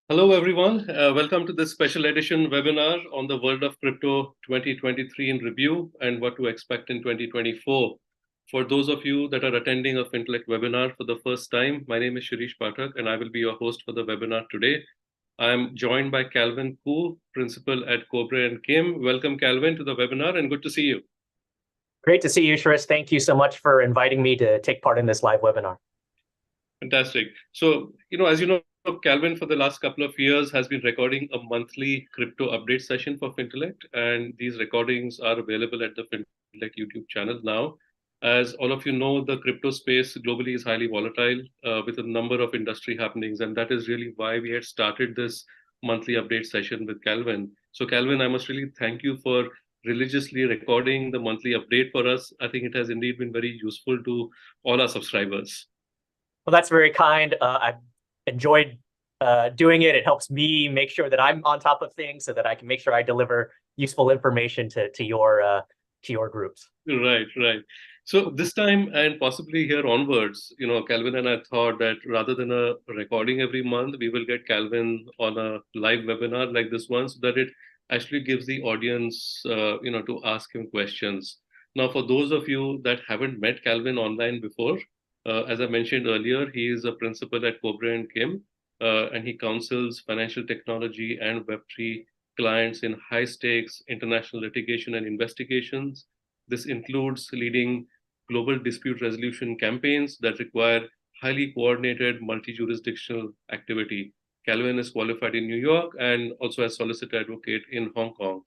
Hello, everyone. Welcome to this special edition webinar on the World of Crypto 2023 in review and what to expect in 2024. For those of you that are attending a Fintelekt webinar for the first time, my name is Shirish Pathak, and I will be your host for the webinar today. I am joined by Calvin Koo, Principal at Cobra and Kim. Welcome, Calvin, to the webinar, and good to see you. Great to see you, Shirish. Thank you so much for inviting me to take part in this live webinar. Fantastic. So, as you know, Calvin for the last couple of years has been recording a monthly crypto update session for Fintelekt, and these recordings are available at the Fintelekt YouTube channel now. As all of you know, the crypto space globally is highly volatile with a number of industry happenings, and that is really why we had started this monthly update session with Calvin. So, Calvin, I must really thank you for religiously recording the monthly update for us. I think it has indeed been very useful to all our subscribers. Well, that's very kind. I've enjoyed doing it. It helps me make sure that I'm on top of things so that I can make sure I deliver useful information to your groups. Right, right. So this time and possibly here onwards, Calvin and I thought that rather than a recording every month, we will get Calvin on a live webinar like this one so that it actually gives the audience, to ask him questions. Now, for those of you that haven't met Calvin online before, as I mentioned earlier, he is a principal at Cobra and Kim, and he counsels financial technology and Web3 clients in high stakes international litigation and investigations. This includes leading global dispute resolution campaigns that require highly coordinated multi-jurisdictional activity. Calvin is qualified in New York and also as solicitor advocate in Hong Kong.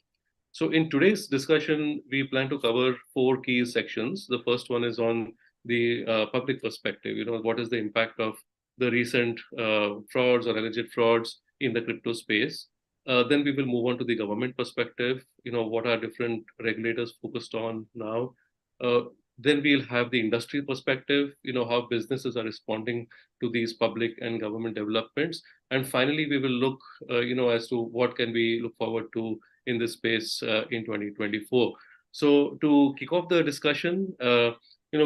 So in today's discussion, we plan to cover four key sections. The first one is on the public perspective. What is the impact of the recent frauds or alleged frauds in the crypto space? Then we will move on to the government perspective. What are different regulators focused on now? Uh, then we'll have the industry perspective, how businesses are responding to these public and government developments. And finally, we will look, as to what can we look forward to in this space in 2024. So to kick off the discussion,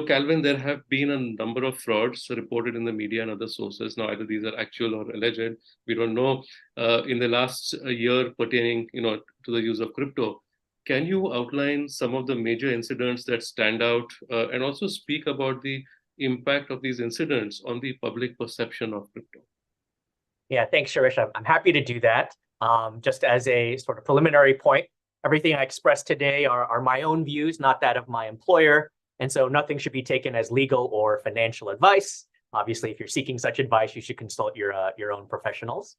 Calvin, there have been a number of frauds reported in the media and other sources. Now, either these are actual or alleged, we don't know. In the last year pertaining, to the use of crypto, can you outline some of the major incidents that stand out and also speak about the impact of these incidents on the public perception of crypto? Yeah, thanks, Shirish. I'm happy to do that. Just as a sort of preliminary point, everything I express today are my own views, not that of my employer. And so nothing should be taken as legal or financial advice. Obviously, if you're seeking such advice, you should consult your own professionals.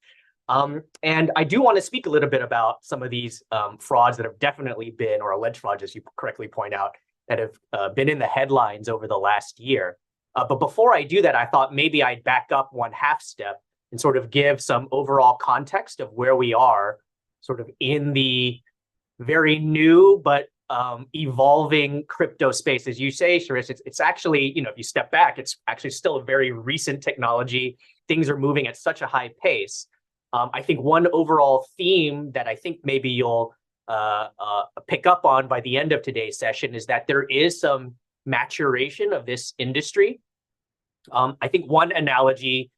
And I do want to speak a little bit about some of these frauds that have definitely been, or alleged frauds, as you correctly point out, that have been in the headlines over the last year. But before I do that, I thought maybe I'd back up one half step and sort of give some overall context of where we are sort of in the very new but evolving crypto space. As you say, Shirish, it's actually, if you step back, it's actually still a very recent technology. Things are moving at such a high pace. I think one overall theme that I think maybe you'll pick up on by the end of today's session is that there is some maturation of this industry. I think one analogy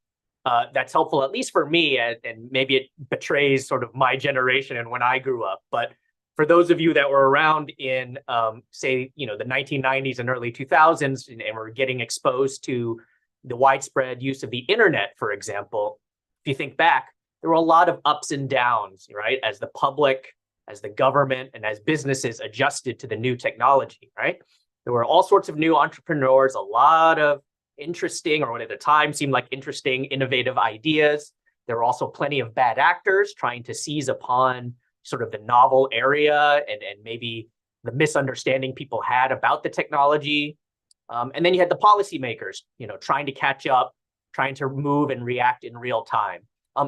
that's helpful, at least for me, and maybe it betrays sort of my generation and when I grew up, but for those of you that were around in, say, the 1990s and early 2000s, and were getting exposed to the widespread use of the internet, for example, if you think back, there were a lot of ups and downs, right? As the public, as the government, and as businesses adjusted to the new technology, right? There were all sorts of new entrepreneurs, a lot of interesting, or what at the time seemed like interesting, innovative ideas. There were also plenty of bad actors trying to seize upon sort of the novel area and maybe the misunderstanding people had about the technology. And then you had the policymakers, trying to catch up, trying to move and react in real time.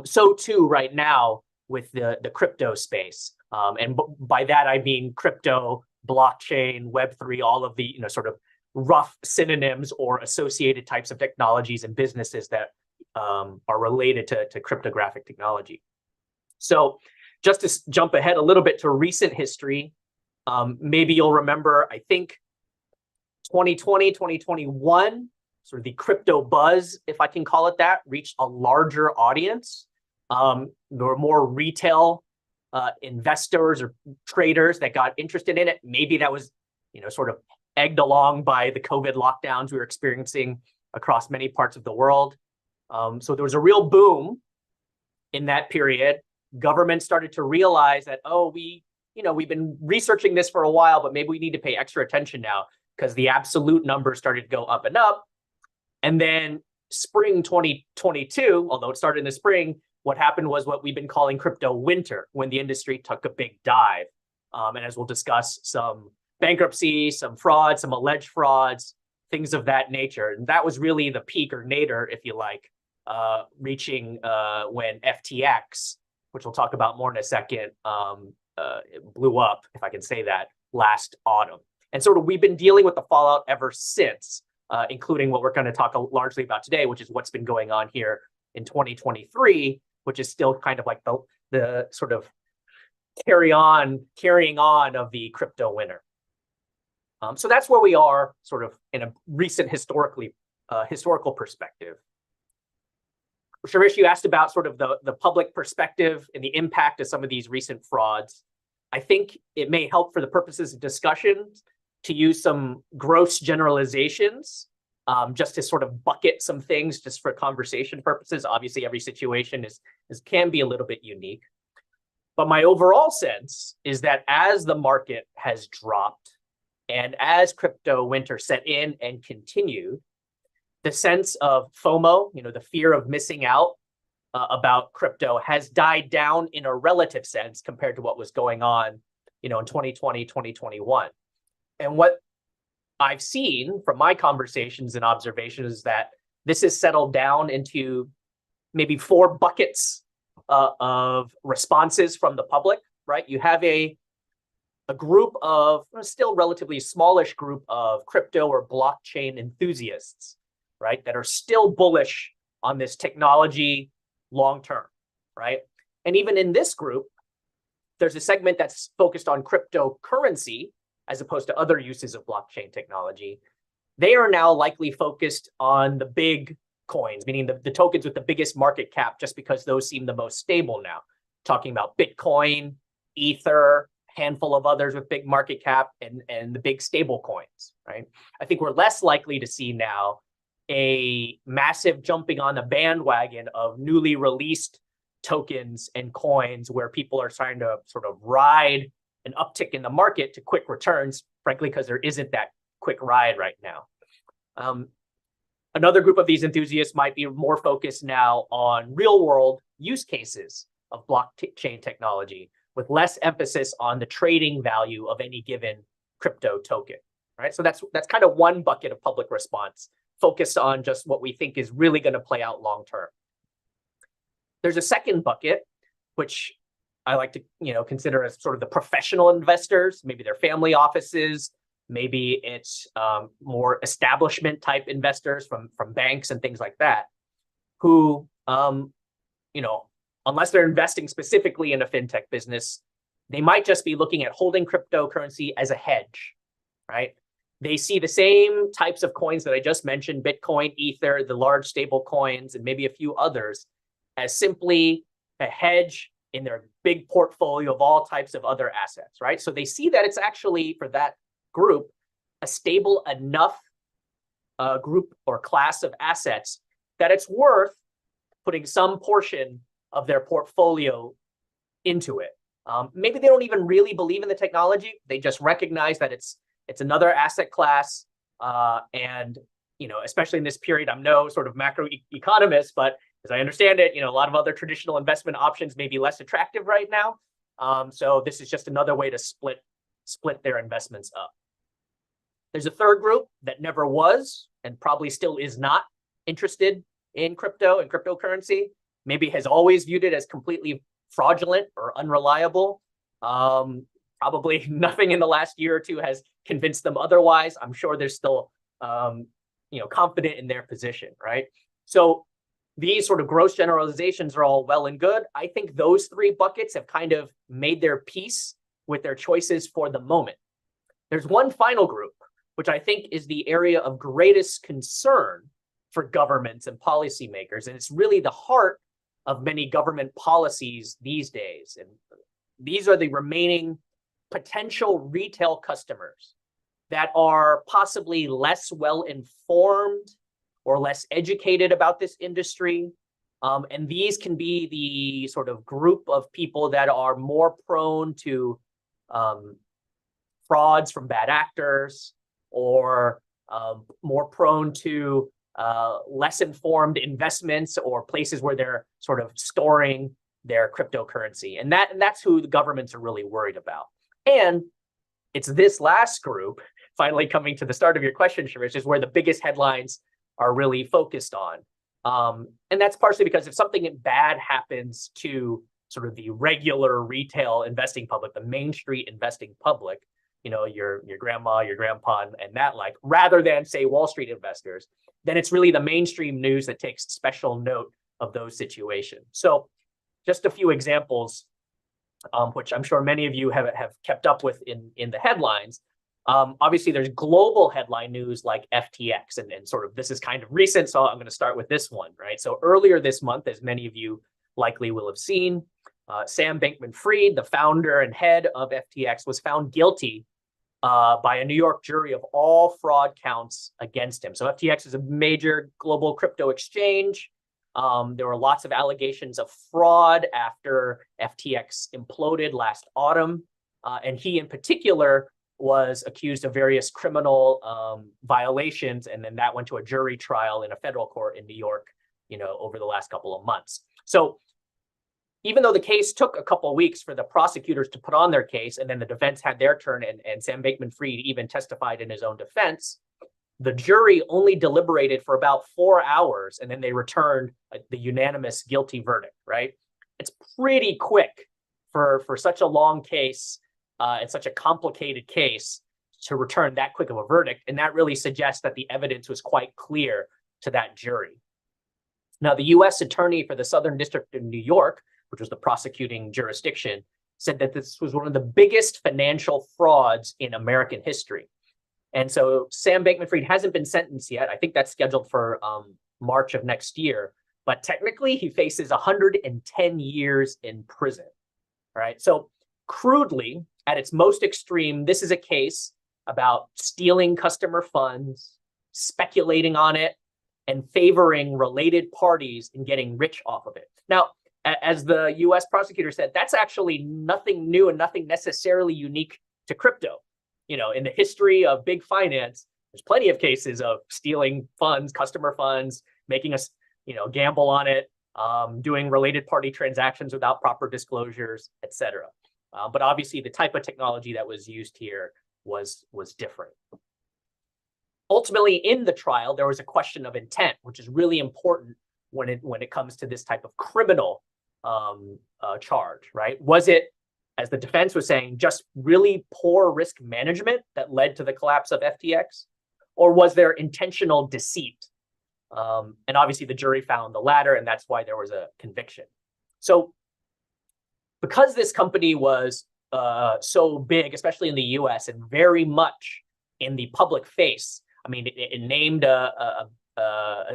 So too right now with the crypto space. And by that, I mean crypto, blockchain, Web3, all of the sort of rough synonyms or associated types of technologies and businesses that are related to cryptographic technology. So just to jump ahead a little bit to recent history, maybe you'll remember, I think 2020, 2021, sort of the crypto buzz, if I can call it that, reached a larger audience. There were more retail investors or traders that got interested in it. Maybe that was, sort of egged along by the COVID lockdowns we were experiencing across many parts of the world. So there was a real boom in that period. Government started to realize that, we've been researching this for a while, but maybe we need to pay extra attention now because the absolute numbers started to go up and up. And then spring 2022, although it started in the spring, what happened was what we've been calling crypto winter, when the industry took a big dive. And as we'll discuss, some bankruptcies, some frauds, some alleged frauds, things of that nature. And that was really the peak or nadir, if you like, reaching when FTX, which we'll talk about more in a second, it blew up, if I can say that, last autumn. And sort of we've been dealing with the fallout ever since, including what we're going to talk largely about today, which is what's been going on here in 2023, which is still kind of like the sort of carrying on of the crypto winter. So that's where we are sort of in a recent historical perspective. Shirish, you asked about sort of the public perspective and the impact of some of these recent frauds. I think it may help for the purposes of discussion to use some gross generalizations, just to sort of bucket some things just for conversation purposes. Obviously, every situation can be a little bit unique. But my overall sense is that as the market has dropped and as crypto winter set in and continued, the sense of FOMO, the fear of missing out about crypto, has died down in a relative sense compared to what was going on, in 2020, 2021. And what I've seen from my conversations and observations is that this has settled down into maybe 4 buckets of responses from the public, right? You have a group of, still relatively smallish group of crypto or blockchain enthusiasts, right, that are still bullish on this technology long term, right? And even in this group, there's a segment that's focused on cryptocurrency as opposed to other uses of blockchain technology. They are now likely focused on the big coins, meaning the tokens with the biggest market cap, just because those seem the most stable now. Talking about Bitcoin, Ether, handful of others with big market cap, and the big stable coins, right? I think we're less likely to see now a massive jumping on the bandwagon of newly released tokens and coins where people are trying to sort of ride an uptick in the market to quick returns, frankly, because there isn't that quick ride right now. Another group of these enthusiasts might be more focused now on real world use cases of blockchain technology, with less emphasis on the trading value of any given crypto token, right? So that's kind of one bucket of public response, focused on just what we think is really going to play out long term. There's a second bucket, which I like to consider as sort of the professional investors, maybe their family offices, maybe it's more establishment type investors from banks and things like that, who unless they're investing specifically in a fintech business, they might just be looking at holding cryptocurrency as a hedge, right? They see the same types of coins that I just mentioned, Bitcoin, Ether, the large stable coins, and maybe a few others, as simply a hedge in their big portfolio of all types of other assets, right? So they see that it's actually, for that group, a stable enough group or class of assets that it's worth putting some portion of their portfolio into it. Maybe they don't even really believe in the technology. They just recognize that it's another asset class. And, especially in this period, I'm no sort of macro economist, but as I understand it, a lot of other traditional investment options may be less attractive right now. So this is just another way to split their investments up. There's a third group that never was and probably still is not interested in crypto and cryptocurrency, maybe has always viewed it as completely fraudulent or unreliable. Probably nothing in the last year or two has convinced them otherwise. I'm sure they're still confident in their position, right? So these sort of gross generalizations are all well and good. I think those 3 buckets have kind of made their peace with their choices for the moment. There's one final group, which I think is the area of greatest concern for governments and policymakers. And it's really the heart of many government policies these days. And these are the remaining potential retail customers that are possibly less well informed or less educated about this industry. And these can be the sort of group of people that are more prone to frauds from bad actors, or more prone to less informed investments or places where they're sort of storing their cryptocurrency. And that's who the governments are really worried about. And it's this last group, finally coming to the start of your question, Shirish, is where the biggest headlines are really focused on. And that's partially because if something bad happens to sort of the regular retail investing public, the Main Street investing public, you know, your grandma, your grandpa, and that like, rather than say Wall Street investors, then it's really the mainstream news that takes special note of those situations. So just a few examples, which I'm sure many of you have kept up with in the headlines. Obviously, there's global headline news like FTX, and sort of this is kind of recent, so I'm going to start with this one, right? So earlier this month, as many of you likely will have seen, Sam Bankman-Fried, the founder and head of FTX, was found guilty by a New York jury of all fraud counts against him. So FTX is a major global crypto exchange. There were lots of allegations of fraud after FTX imploded last autumn. And he in particular was accused of various criminal violations. And then that went to a jury trial in a federal court in New York, you know, over the last couple of months. So even though the case took a couple of weeks for the prosecutors to put on their case, and then the defense had their turn, and Sam Bankman-Fried even testified in his own defense, the jury only deliberated for about 4 hours, and then they returned the unanimous guilty verdict, right? It's pretty quick for such a long case and such a complicated case to return that quick of a verdict, and that really suggests that the evidence was quite clear to that jury. Now, the U.S. attorney for the Southern District of New York, which was the prosecuting jurisdiction, said that this was one of the biggest financial frauds in American history. And so Sam Bankman-Fried hasn't been sentenced yet. I think that's scheduled for March of next year. But technically, he faces 110 years in prison. All right. So crudely, at its most extreme, this is a case about stealing customer funds, speculating on it, and favoring related parties and getting rich off of it. Now, as the US prosecutor said, that's actually nothing new and nothing necessarily unique to crypto. You know, in the history of big finance, there's plenty of cases of stealing funds, customer funds, making us, you know, gamble on it, doing related party transactions without proper disclosures, et cetera. But obviously, the type of technology that was used here was different. Ultimately, in the trial, there was a question of intent, which is really important when it comes to this type of criminal charge, right? Was it, as the defense was saying, just really poor risk management that led to the collapse of FTX? Or was there intentional deceit? And obviously the jury found the latter, and that's why there was a conviction. So because this company was so big, especially in the US, and very much in the public face, I mean, it named a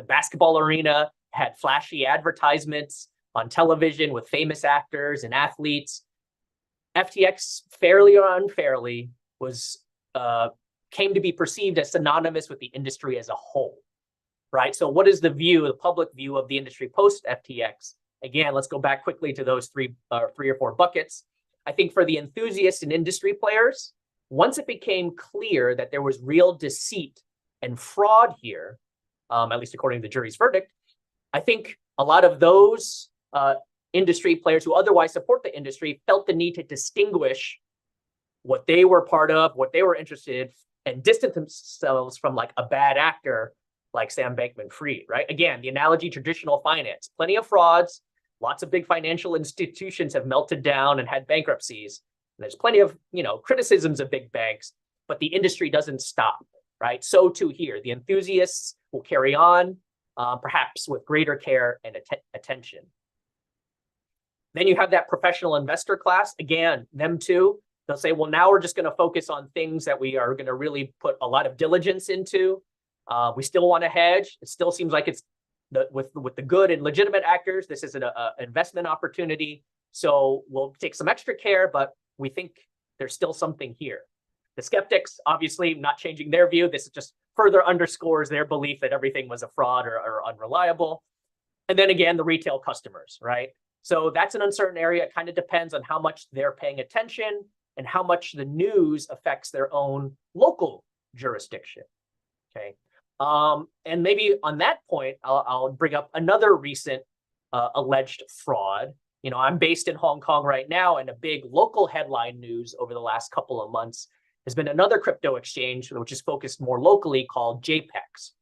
basketball arena, had flashy advertisements on television with famous actors and athletes. FTX, fairly or unfairly, came to be perceived as synonymous with the industry as a whole, right? So what is the public view of the industry post FTX? Again, let's go back quickly to those three or four buckets. I think for the enthusiasts and industry players, once it became clear that there was real deceit and fraud here, at least according to the jury's verdict, I think a lot of those industry players who otherwise support the industry felt the need to distinguish what they were part of, what they were interested in, and distance themselves from like a bad actor like Sam Bankman-Fried, right? Again, the analogy, traditional finance, plenty of frauds, lots of big financial institutions have melted down and had bankruptcies. And there's plenty of, you know, criticisms of big banks, but the industry doesn't stop, right? So too here, the enthusiasts will carry on, perhaps with greater care and attention. Then you have that professional investor class. Again, them too, they'll say, well, now we're just going to focus on things that we are going to really put a lot of diligence into. We still want to hedge. It still seems like it's with the good and legitimate actors, this is an investment opportunity. So we'll take some extra care, but we think there's still something here. The skeptics, obviously, not changing their view. This just further underscores their belief that everything was a fraud or unreliable. And then again, the retail customers, right? So that's an uncertain area. It kind of depends on how much they're paying attention and how much the news affects their own local jurisdiction, okay? And maybe on that point, I'll bring up another recent alleged fraud. You know, I'm based in Hong Kong right now, and a big local headline news over the last couple of months has been another crypto exchange, which is focused more locally, called JPEX.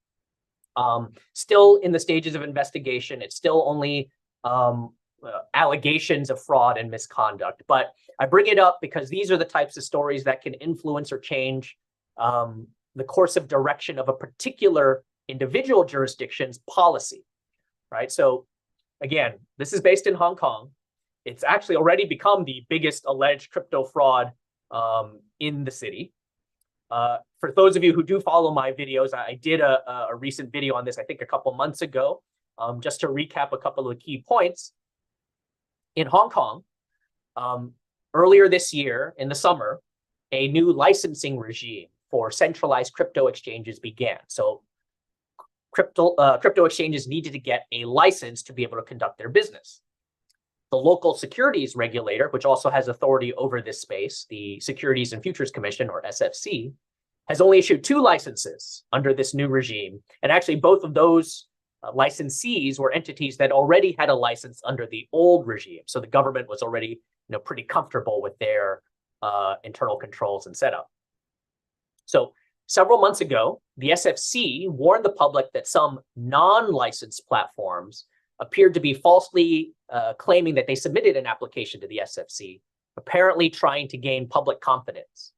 Still in the stages of investigation. It's still only allegations of fraud and misconduct. But I bring it up because these are the types of stories that can influence or change the course of direction of a particular individual jurisdiction's policy, right? So again, this is based in Hong Kong. It's actually already become the biggest alleged crypto fraud in the city. For those of you who do follow my videos, I did a recent video on this, I think a couple months ago, just to recap a couple of the key points. In Hong Kong, earlier this year, in the summer, a new licensing regime for centralized crypto exchanges began. So crypto exchanges needed to get a license to be able to conduct their business. The local securities regulator, which also has authority over this space, the Securities and Futures Commission, or SFC, has only issued 2 licenses under this new regime. And actually, both of those licensees were entities that already had a license under the old regime. So the government was already, pretty comfortable with their internal controls and setup. So several months ago, the SFC warned the public that some non-licensed platforms appeared to be falsely claiming that they submitted an application to the SFC, apparently trying to gain public confidence.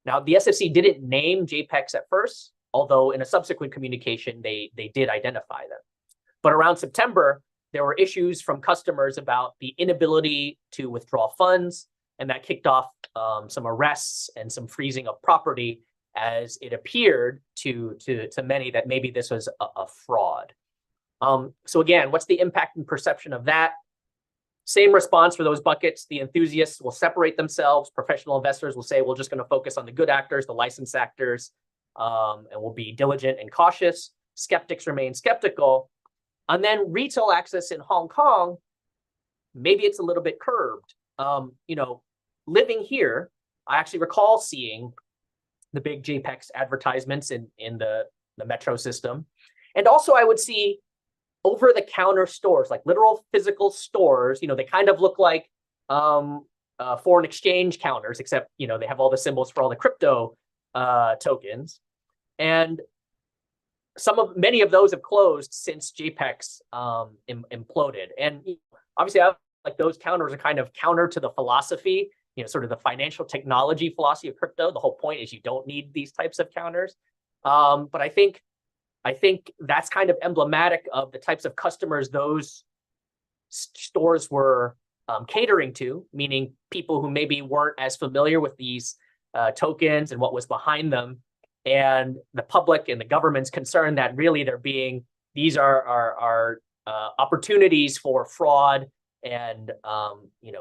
Now, the SFC didn't name JPEX at first, although in a subsequent communication, they did identify them. But around September, there were issues from customers about the inability to withdraw funds, and that kicked off some arrests and some freezing of property, as it appeared to many that maybe this was a fraud. So again, what's the impact and perception of that? Same response for those buckets. The enthusiasts will separate themselves. Professional investors will say, we're just going to focus on the good actors, the licensed actors, and we'll be diligent and cautious. Skeptics remain skeptical. And then retail access in Hong Kong, maybe it's a little bit curbed. Living here, I actually recall seeing the big JPEX advertisements in the metro system. And also I would see over-the-counter stores, like literal physical stores. They kind of look like foreign exchange counters, except, they have all the symbols for all the crypto tokens. And many of those have closed since JPEX imploded. And obviously, like those counters are kind of counter to the philosophy, sort of the financial technology philosophy of crypto. The whole point is you don't need these types of counters. But I think that's kind of emblematic of the types of customers those stores were catering to, meaning people who maybe weren't as familiar with these tokens and what was behind them, and the public and the government's concerned that really these are opportunities for fraud and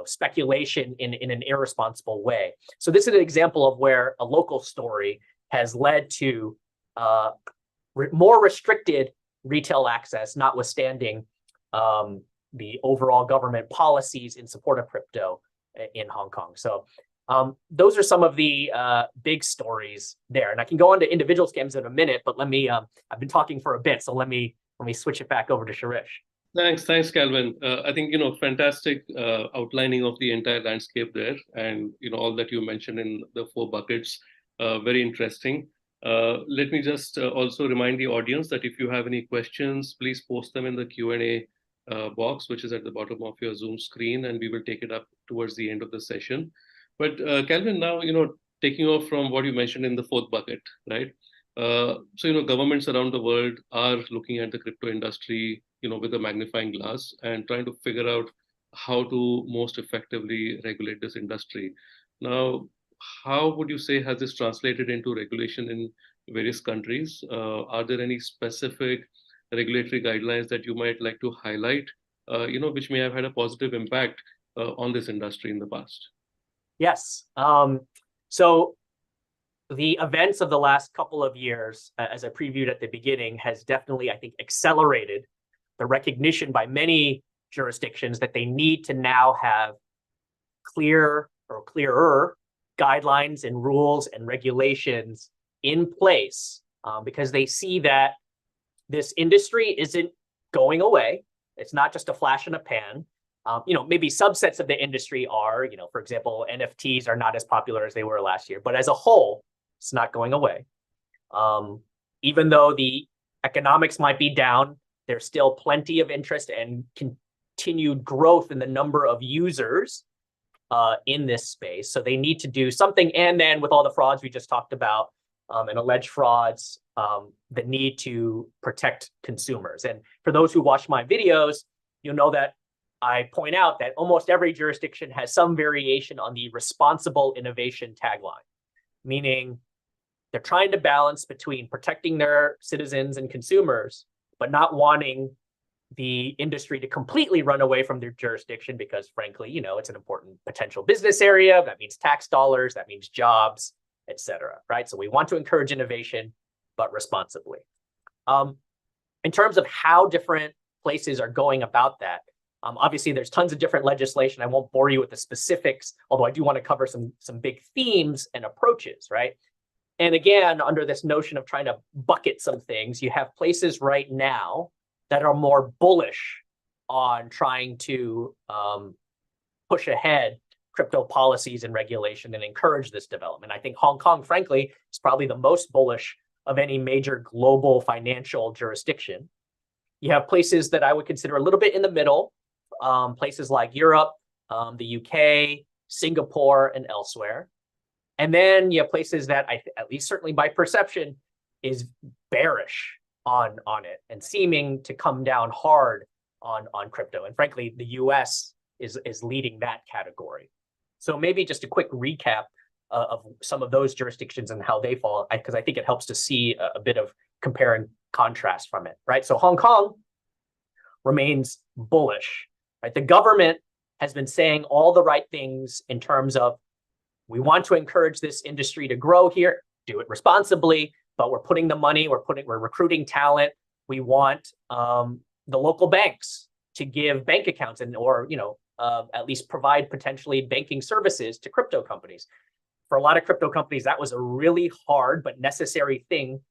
speculation in an irresponsible way. So this is an example of where a local story has led to more restricted retail access, notwithstanding the overall government policies in support of crypto in Hong Kong. So those are some of the big stories there. And I can go on to individual scams in a minute, but let me, I've been talking for a bit, so let me switch it back over to Shirish. Thanks, Calvin. I think, fantastic outlining of the entire landscape there, and, all that you mentioned in the 4 buckets, very interesting. Let me just also remind the audience that if you have any questions, please post them in the Q&A box, which is at the bottom of your Zoom screen, and we will take it up towards the end of the session. But Calvin, now, taking off from what you mentioned in the 4th bucket, right? So, governments around the world are looking at the crypto industry, with a magnifying glass and trying to figure out how to most effectively regulate this industry. Now, how would you say has this translated into regulation in various countries? Are there any specific regulatory guidelines that you might like to highlight, which may have had a positive impact on this industry in the past? Yes. So the events of the last couple of years, as I previewed at the beginning, has definitely, I think, accelerated the recognition by many jurisdictions that they need to now have clear or clearer guidelines and rules and regulations in place, because they see that this industry isn't going away. It's not just a flash in a pan. Maybe subsets of the industry are, for example, NFTs are not as popular as they were last year, but as a whole, it's not going away. Even though the economics might be down, there's still plenty of interest and continued growth in the number of users in this space. So they need to do something. And then with all the frauds we just talked about, and alleged frauds, the need to protect consumers. And for those who watch my videos, you'll know that I point out that almost every jurisdiction has some variation on the responsible innovation tagline, meaning they're trying to balance between protecting their citizens and consumers, but not wanting the industry to completely run away from their jurisdiction because, frankly, it's an important potential business area. That means tax dollars, that means jobs, et cetera, right? So we want to encourage innovation, but responsibly. In terms of how different places are going about that, obviously, there's tons of different legislation. I won't bore you with the specifics, although I do want to cover some big themes and approaches, right? And again, under this notion of trying to bucket some things, you have places right now that are more bullish on trying to push ahead crypto policies and regulation and encourage this development. I think Hong Kong, frankly, is probably the most bullish of any major global financial jurisdiction. You have places that I would consider a little bit in the middle, places like Europe, the UK, Singapore, and elsewhere. And then you have places that, at least certainly by perception, is bearish on it and seeming to come down hard on crypto. And frankly, the US is leading that category. So maybe just a quick recap of some of those jurisdictions and how they fall, because I think it helps to see a bit of compare and contrast from it, right? So Hong Kong remains bullish, right? The government has been saying all the right things in terms of, we want to encourage this industry to grow here, do it responsibly, but we're putting the money, we're recruiting talent. We want the local banks to give bank accounts or at least provide potentially banking services to crypto companies. For a lot of crypto companies, that was a really hard but necessary thing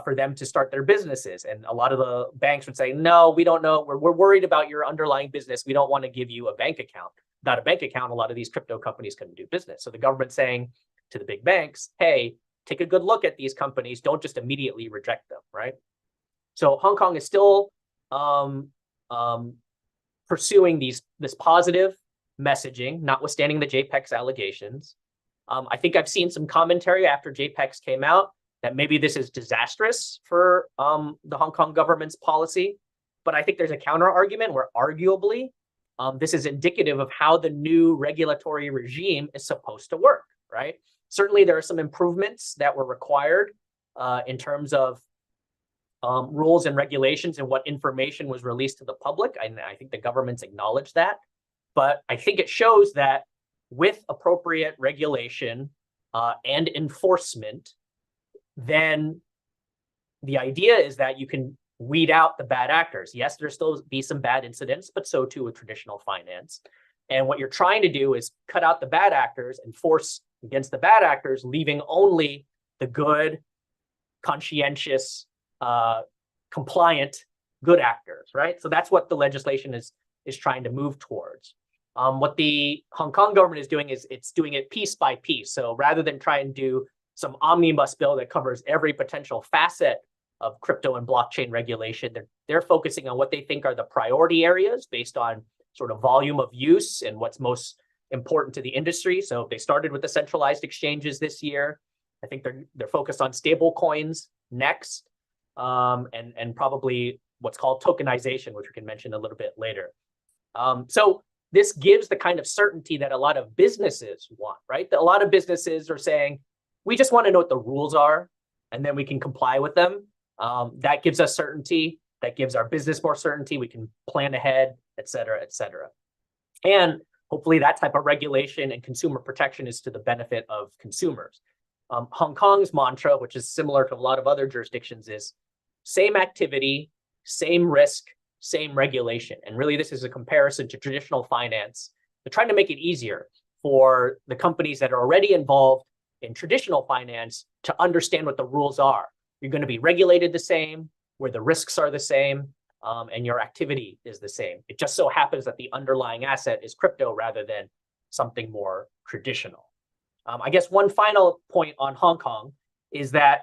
for them to start their businesses. And a lot of the banks would say, no, we don't know. We're worried about your underlying business. We don't want to give you a bank account. Without a bank account, a lot of these crypto companies couldn't do business. So the government's saying to the big banks, hey, take a good look at these companies. Don't just immediately reject them, right? So Hong Kong is still pursuing this positive messaging, notwithstanding the JPEX allegations. I think I've seen some commentary after JPEX came out that maybe this is disastrous for the Hong Kong government's policy. But I think there's a counter argument where arguably this is indicative of how the new regulatory regime is supposed to work, right? Certainly, there are some improvements that were required in terms of rules and regulations and what information was released to the public. And I think the government's acknowledged that. But I think it shows that with appropriate regulation and enforcement, then the idea is that you can weed out the bad actors. Yes, there'll still be some bad incidents, but so too with traditional finance. And what you're trying to do is cut out the bad actors and force against the bad actors, leaving only the good, conscientious, compliant, good actors, right? So that's what the legislation is trying to move towards. What the Hong Kong government is doing is it's doing it piece by piece. So rather than try and do some omnibus bill that covers every potential facet of crypto and blockchain regulation, they're focusing on what they think are the priority areas based on sort of volume of use and what's most important to the industry. So they started with the centralized exchanges this year. I think they're focused on stable coins next, and probably what's called tokenization, which we can mention a little bit later. So this gives the kind of certainty that a lot of businesses want, right? A lot of businesses are saying, we just want to know what the rules are, and then we can comply with them. That gives us certainty. that gives our business more certainty. We can plan ahead, et cetera, et cetera. And hopefully that type of regulation and consumer protection is to the benefit of consumers. Hong Kong's mantra, which is similar to a lot of other jurisdictions, is same activity, same risk, same regulation. And really, this is a comparison to traditional finance. They're trying to make it easier for the companies that are already involved in traditional finance to understand what the rules are. You're going to be regulated the same, where the risks are the same, and your activity is the same. It just so happens that the underlying asset is crypto rather than something more traditional. I guess one final point on Hong Kong is that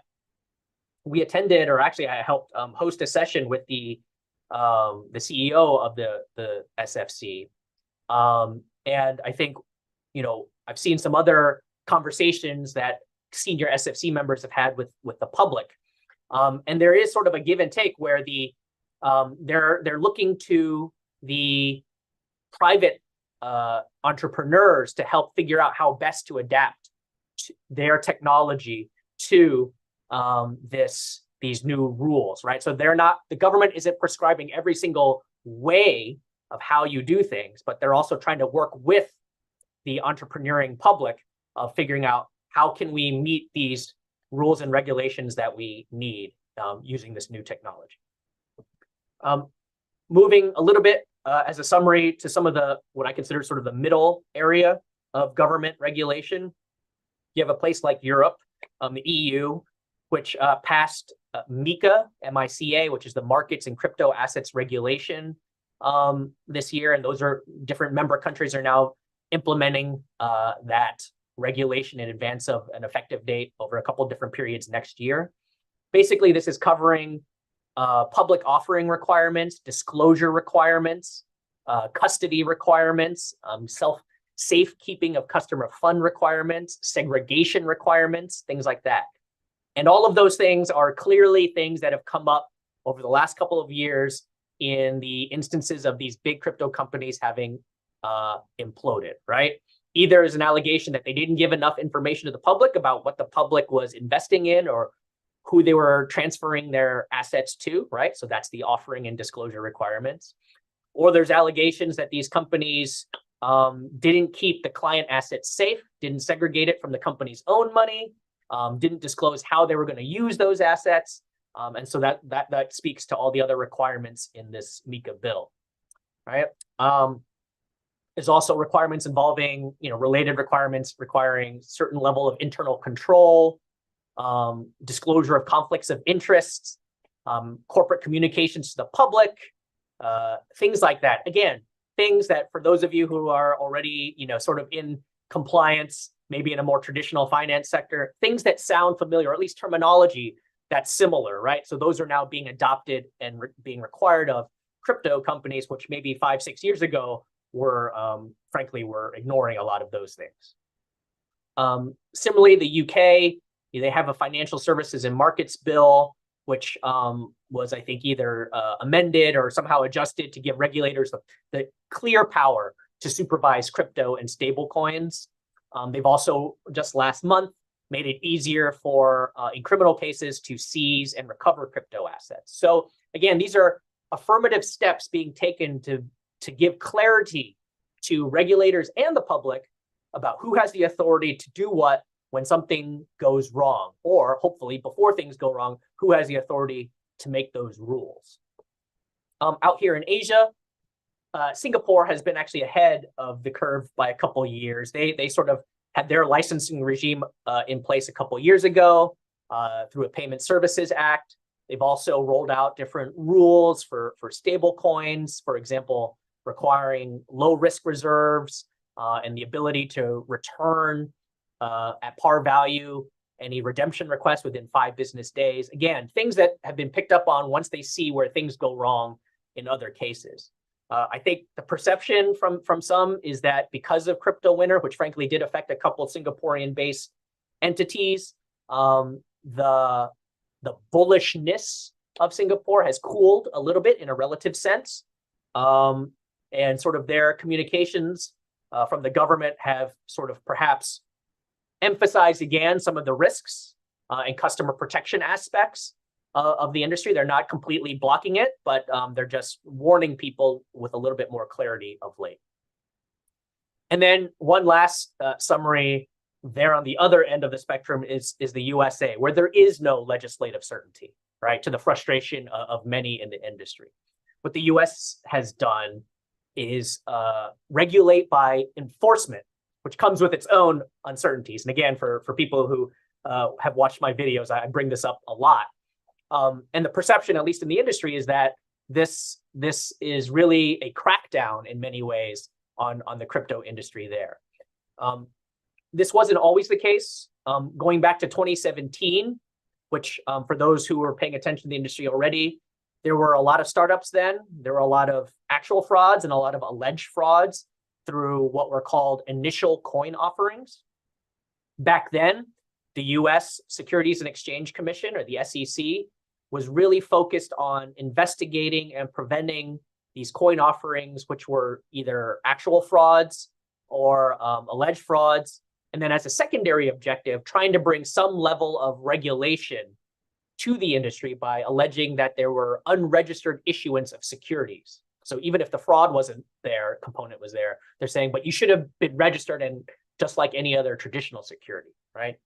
we attended, or actually I helped host a session with the CEO of the SFC. And I think, I've seen some other conversations that senior SFC members have had with the public. And there is sort of a give and take where they're looking to the private entrepreneurs to help figure out how best to adapt their technology to these new rules, right? So the government isn't prescribing every single way of how you do things, but they're also trying to work with the entrepreneuring public of figuring out how can we meet these rules and regulations that we need using this new technology. Moving a little bit as a summary to some of what I consider sort of the middle area of government regulation. You have a place like Europe, the EU, which passed MiCA, M-I-C-A, which is the Markets and Crypto Assets Regulation this year. And those are different member countries are now implementing that regulation in advance of an effective date over a couple of different periods next year. Basically, this is covering public offering requirements, disclosure requirements, custody requirements, safekeeping of customer fund requirements, segregation requirements, things like that. And all of those things are clearly things that have come up over the last couple of years in the instances of these big crypto companies having imploded, right? Either as an allegation that they didn't give enough information to the public about what the public was investing in or who they were transferring their assets to, right? So that's the offering and disclosure requirements. Or there's allegations that these companies didn't keep the client assets safe, didn't segregate it from the company's own money, didn't disclose how they were going to use those assets. And so that speaks to all the other requirements in this MiCA bill, right? There's also requirements involving, related requirements requiring certain level of internal control, disclosure of conflicts of interests, corporate communications to the public, things like that. Again, things that for those of you who are already, sort of in compliance, maybe in a more traditional finance sector, things that sound familiar, or at least terminology that's similar, right? So those are now being adopted and being required of crypto companies, which maybe 5-6 years ago were, frankly, were ignoring a lot of those things. Similarly, the UK, they have a Financial Services and Markets Bill, which was, I think, either amended or somehow adjusted to give regulators the clear power to supervise crypto and stable coins. They've also, just last month, made it easier for, in criminal cases, to seize and recover crypto assets. So again, these are affirmative steps being taken to give clarity to regulators and the public about who has the authority to do what when something goes wrong, or hopefully before things go wrong, who has the authority to make those rules. Out here in Asia, Singapore has been actually ahead of the curve by a couple of years. They sort of had their licensing regime in place a couple of years ago through a Payment Services Act. They've also rolled out different rules for stable coins, for example, requiring low risk reserves and the ability to return at par value any redemption requests within 5 business days. Again, things that have been picked up on once they see where things go wrong in other cases. I think the perception from some is that because of crypto winter, which frankly did affect a couple of Singaporean-based entities, the bullishness of Singapore has cooled a little bit in a relative sense. And sort of their communications from the government have sort of perhaps emphasized again some of the risks and customer protection aspects of the industry. They're not completely blocking it, but they're just warning people with a little bit more clarity of late. And then one last summary there on the other end of the spectrum is the USA, where there is no legislative certainty, right? To the frustration of many in the industry. What the US has done is regulate by enforcement, which comes with its own uncertainties. And again, for people who have watched my videos, I bring this up a lot. And the perception, at least in the industry, is that this is really a crackdown in many ways on the crypto industry there. This wasn't always the case. Going back to 2017, which for those who were paying attention to the industry already, there were a lot of startups then. There were a lot of actual frauds and a lot of alleged frauds through what were called initial coin offerings. Back then, the US Securities and Exchange Commission, or the SEC, was really focused on investigating and preventing these coin offerings, which were either actual frauds or alleged frauds. And then as a secondary objective, trying to bring some level of regulation to the industry by alleging that there were unregistered issuance of securities. So even if the fraud wasn't there, component was there, they're saying, but you should have been registered and just like any other traditional security, right?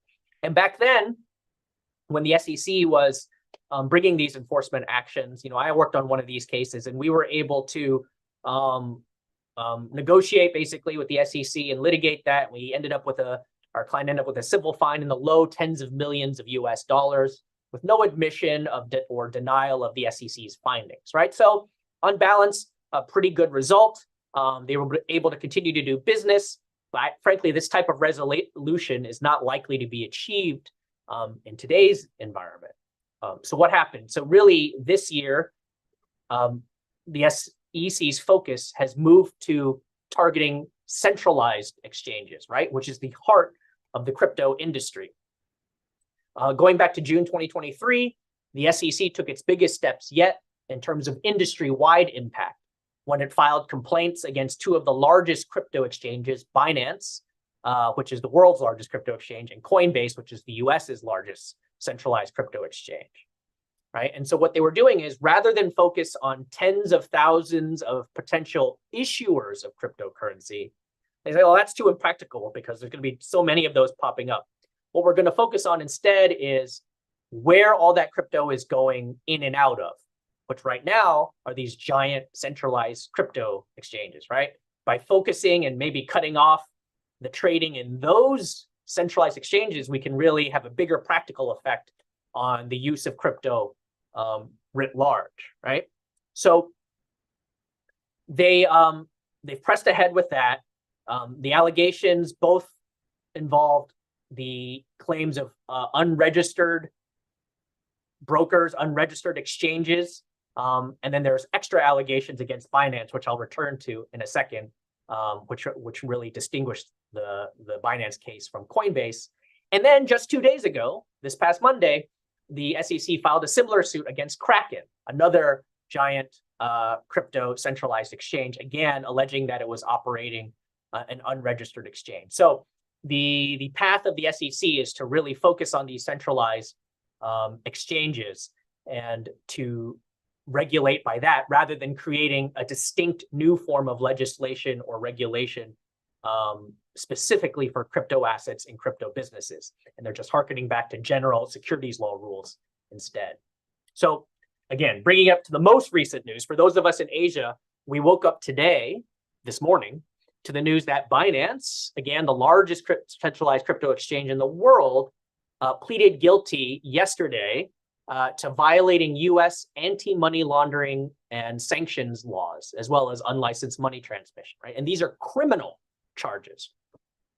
And back then, when the SEC was bringing these enforcement actions, I worked on one of these cases, and we were able to negotiate basically with the SEC and litigate that. We ended up with our client ended up with a civil fine in the low tens of millions of US dollars with no admission of or denial of the SEC's findings, right? So on balance, a pretty good result. They were able to continue to do business, but frankly, this type of resolution is not likely to be achieved in today's environment. So what happened? So really this year, the SEC's focus has moved to targeting centralized exchanges, right? Which is the heart of the crypto industry. Going back to June 2023, the SEC took its biggest steps yet in terms of industry-wide impact when it filed complaints against two of the largest crypto exchanges, Binance, which is the world's largest crypto exchange, and Coinbase, which is the US's largest centralized crypto exchange, right? And so what they were doing is, rather than focus on tens of thousands of potential issuers of cryptocurrency, they say, well, that's too impractical because there's going to be so many of those popping up. What we're going to focus on instead is where all that crypto is going in and out of, which right now are these giant centralized crypto exchanges, right? By focusing and maybe cutting off the trading in those centralized exchanges, we can really have a bigger practical effect on the use of crypto writ large, right? So they've pressed ahead with that. The allegations both involved the claims of unregistered brokers, unregistered exchanges, and then there's extra allegations against Binance, which I'll return to in a second, which really distinguished the Binance case from Coinbase. And then just 2 days ago, this past Monday, the SEC filed a similar suit against Kraken, another giant crypto centralized exchange, again, alleging that it was operating an unregistered exchange. So the path of the SEC is to really focus on these centralized exchanges and to regulate by that, rather than creating a distinct new form of legislation or regulation specifically for crypto assets and crypto businesses. And they're just hearkening back to general securities law rules instead. So again, bringing up to the most recent news, for those of us in Asia, we woke up this morning, to the news that Binance, again, the largest centralized crypto exchange in the world, pleaded guilty yesterday to violating U.S. anti-money laundering and sanctions laws, as well as unlicensed money transmission, right? And these are criminal charges.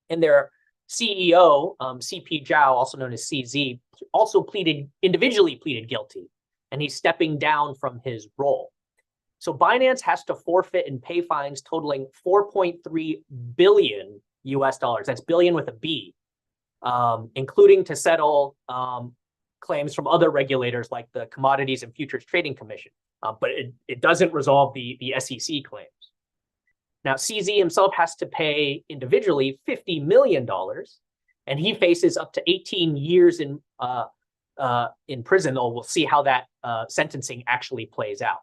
And their CEO, CP Zhao, also known as CZ, also individually pleaded guilty, and he's stepping down from his role. So Binance has to forfeit and pay fines totaling 4.3 billion US dollars. That's billion with a B, including to settle claims from other regulators like the Commodities and Futures Trading Commission. But it doesn't resolve the SEC claims. Now, CZ himself has to pay individually $50 million, and he faces up to 18 years in in prison, though we'll see how that sentencing actually plays out.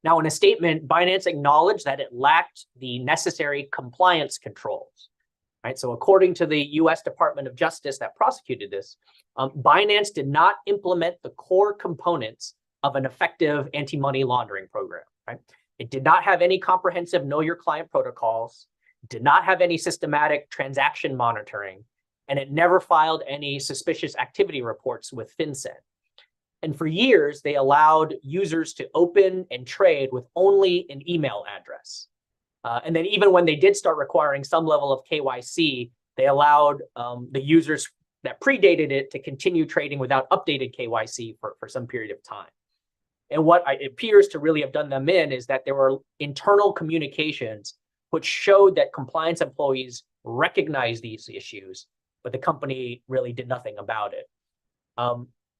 Now, in a statement, Binance acknowledged that it lacked the necessary compliance controls. Right? So according to the US Department of Justice that prosecuted this, Binance did not implement the core components of an effective anti-money laundering program. Right? It did not have any comprehensive know your client protocols, did not have any systematic transaction monitoring, and it never filed any suspicious activity reports with FinCEN. And for years, they allowed users to open and trade with only an email address. And then even when they did start requiring some level of KYC, they allowed the users that predated it to continue trading without updated KYC for some period of time. And what it appears to really have done them in is that there were internal communications which showed that compliance employees recognized these issues, but the company really did nothing about it.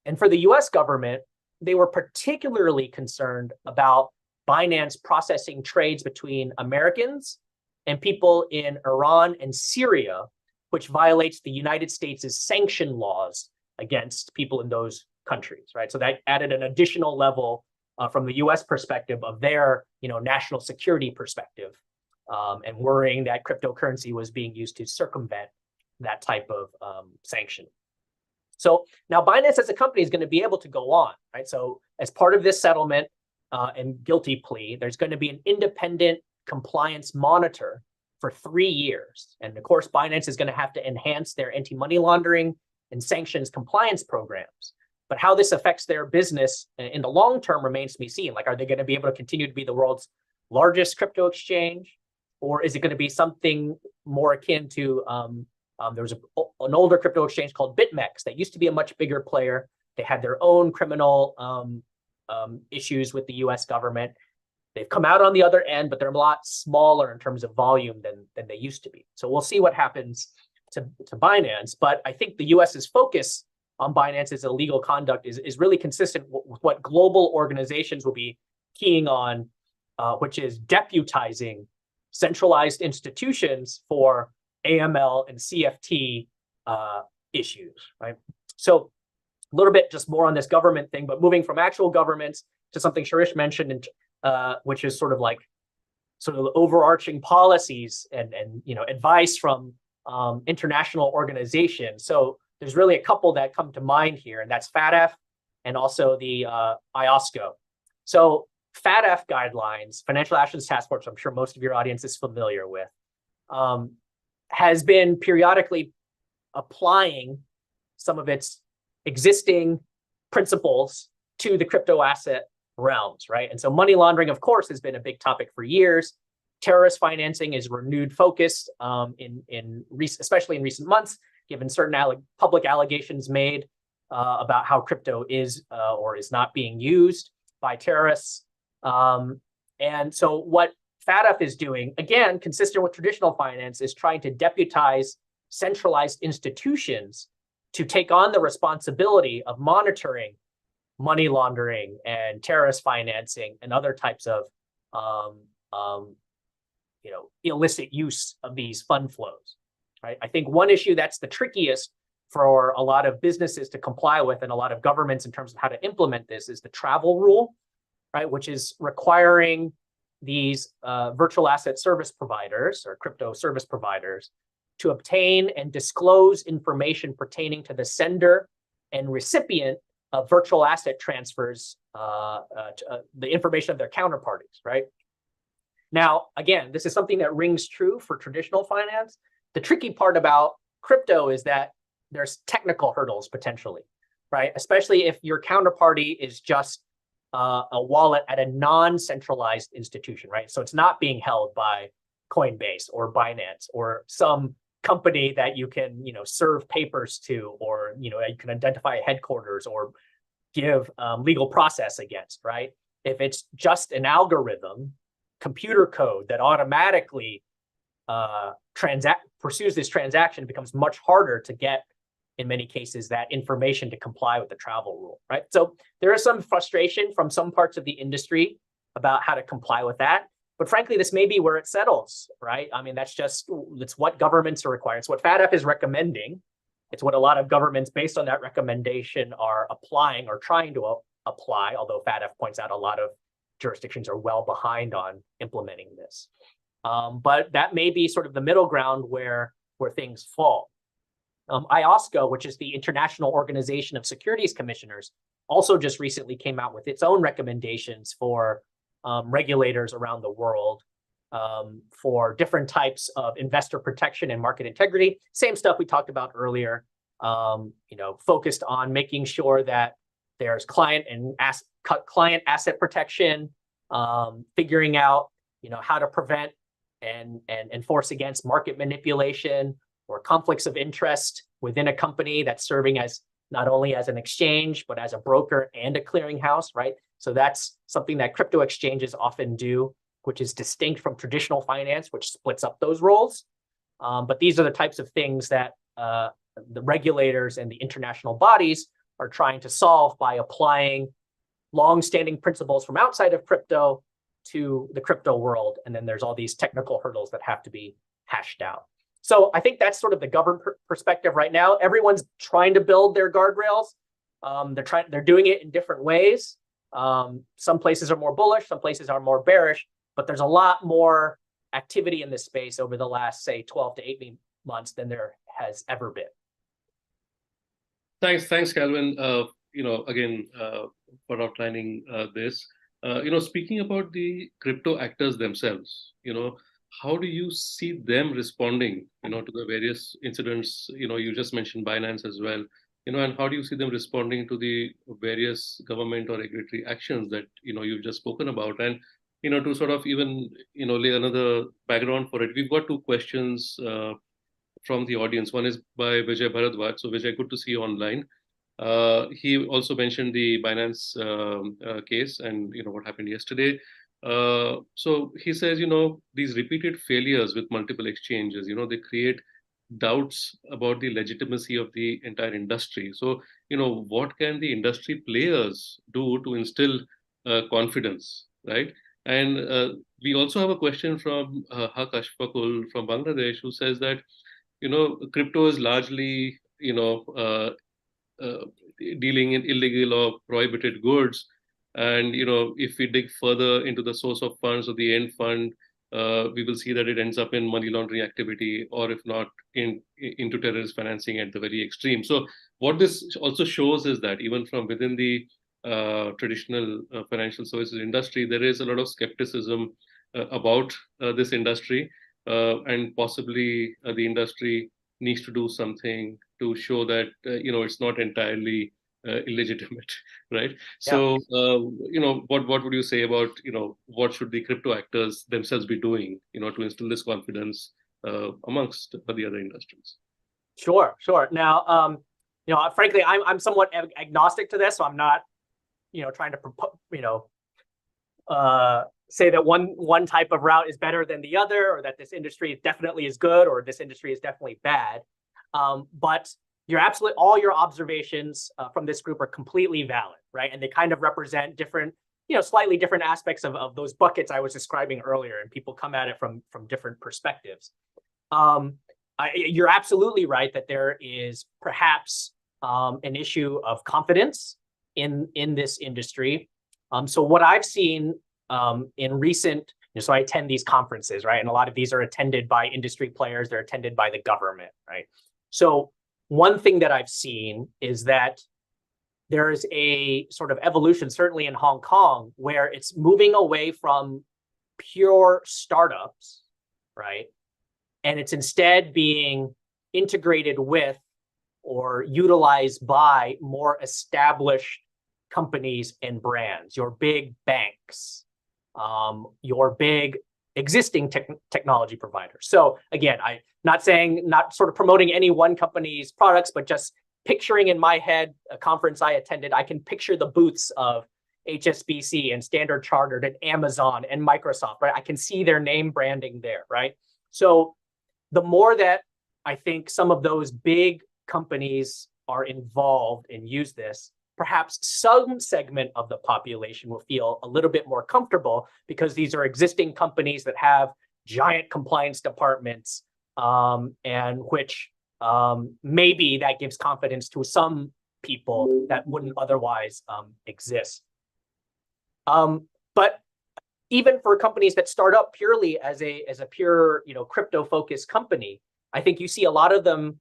And for the US government, they were particularly concerned about Binance processing trades between Americans and people in Iran and Syria, which violates the United States' sanction laws against people in those countries, right? So that added an additional level from the US perspective of their national security perspective, and worrying that cryptocurrency was being used to circumvent that type of sanction. So now Binance as a company is going to be able to go on, right? So as part of this settlement and guilty plea, there's going to be an independent compliance monitor for 3 years. And of course, Binance is going to have to enhance their anti-money laundering and sanctions compliance programs. But how this affects their business in the long term remains to be seen. Like, are they going to be able to continue to be the world's largest crypto exchange? Or is it going to be something more akin to there was an older crypto exchange called BitMEX that used to be a much bigger player. They had their own criminal issues with the US government. They've come out on the other end, but they're a lot smaller in terms of volume than they used to be. So we'll see what happens to Binance. But I think the US's focus on Binance's illegal conduct is really consistent with what global organizations will be keying on, which is deputizing centralized institutions for AML and CFT issues, right? So a little bit just more on this government thing, but moving from actual governments to something Shirish mentioned, which is sort of the overarching policies and advice from international organizations. So there's really a couple that come to mind here, and that's FATF and also the IOSCO. So FATF guidelines, Financial Actions Task Force, I'm sure most of your audience is familiar with, has been periodically applying some of its existing principles to the crypto asset realms, right? And so money laundering, of course, has been a big topic for years. Terrorist financing is renewed focus, especially in recent months, given certain public allegations made about how crypto is or is not being used by terrorists. And so what FATF is doing, again, consistent with traditional finance, is trying to deputize centralized institutions to take on the responsibility of monitoring money laundering and terrorist financing and other types of illicit use of these fund flows. Right? I think one issue that's the trickiest for a lot of businesses to comply with and a lot of governments in terms of how to implement this is the travel rule, right? Which is requiring these virtual asset service providers or crypto service providers to obtain and disclose information pertaining to the sender and recipient of virtual asset transfers, the information of their counterparties, right? Now, again, this is something that rings true for traditional finance. The tricky part about crypto is that there's technical hurdles potentially, right? Especially if your counterparty is just a wallet at a non-centralized institution, right? So it's not being held by Coinbase or Binance or some company that you can, serve papers to, or, you can identify a headquarters or give legal process against, right? If it's just an algorithm, computer code that automatically pursues this transaction, it becomes much harder to get, in many cases, that information to comply with the travel rule, right? So there is some frustration from some parts of the industry about how to comply with that. But frankly, this may be where it settles, right? I mean, that's what governments are requiring. It's what FATF is recommending. It's what a lot of governments, based on that recommendation, are applying or trying to apply, although FATF points out a lot of jurisdictions are well behind on implementing this. But that may be sort of the middle ground where things fall. IOSCO, which is the International Organization of Securities Commissioners, also just recently came out with its own recommendations for regulators around the world for different types of investor protection and market integrity. Same stuff we talked about earlier, focused on making sure that there's client asset protection, figuring out how to prevent and enforce against market manipulation or conflicts of interest within a company that's serving as not only as an exchange, but as a broker and a clearinghouse, right? So that's something that crypto exchanges often do, which is distinct from traditional finance, which splits up those roles. But these are the types of things that the regulators and the international bodies are trying to solve by applying long-standing principles from outside of crypto to the crypto world. And then there's all these technical hurdles that have to be hashed out. So I think that's sort of the government perspective right now. Everyone's trying to build their guardrails. They're doing it in different ways. Some places are more bullish, some places are more bearish, but there's a lot more activity in this space over the last, say, 12 to 18 months than there has ever been. Thanks, Calvin. Again, for outlining this. Speaking about the crypto actors themselves, how do you see them responding, to the various incidents? You just mentioned Binance as well, and how do you see them responding to the various government or regulatory actions that, you've just spoken about? And, to sort of even, lay another background for it, we've got two questions from the audience. One is by Vijay Bharadwaj. So Vijay, good to see you online. He also mentioned the Binance case and what happened yesterday. So he says, these repeated failures with multiple exchanges, they create doubts about the legitimacy of the entire industry. So, what can the industry players do to instill confidence, right? And we also have a question from Haq Ashfaqul from Bangladesh, who says that, crypto is largely, dealing in illegal or prohibited goods. And if we dig further into the source of funds or the end fund, we will see that it ends up in money laundering activity, or if not, into terrorist financing at the very extreme. So what this also shows is that even from within the traditional financial services industry, there is a lot of skepticism about this industry, and possibly the industry needs to do something to show that it's not entirely illegitimate, right? So what would you say about what should the crypto actors themselves be doing to instill this confidence amongst the other industries? Sure. Now, frankly, I'm somewhat agnostic to this, so I'm not trying to say that one type of route is better than the other, or that this industry definitely is good or this industry is definitely bad. But all your observations from this group are completely valid, right? And they kind of represent different, slightly different aspects of those buckets I was describing earlier, and people come at it from different perspectives. You're absolutely right that there is perhaps an issue of confidence in this industry. So what I've seen in recent, so I attend these conferences, right? And a lot of these are attended by industry players, they're attended by the government, right? So one thing that I've seen is that there is a sort of evolution, certainly in Hong Kong, where it's moving away from pure startups, right? And it's instead being integrated with or utilized by more established companies and brands, your big banks, your big existing technology providers. So again, not sort of promoting any one company's products, but just picturing in my head a conference I attended, I can picture the booths of HSBC and Standard Chartered and Amazon and Microsoft, right? I can see their name branding there, right? So the more that I think some of those big companies are involved and use this, perhaps some segment of the population will feel a little bit more comfortable because these are existing companies that have giant compliance departments and which maybe that gives confidence to some people that wouldn't otherwise exist. But even for companies that start up purely as a pure crypto focused company, I think you see a lot of them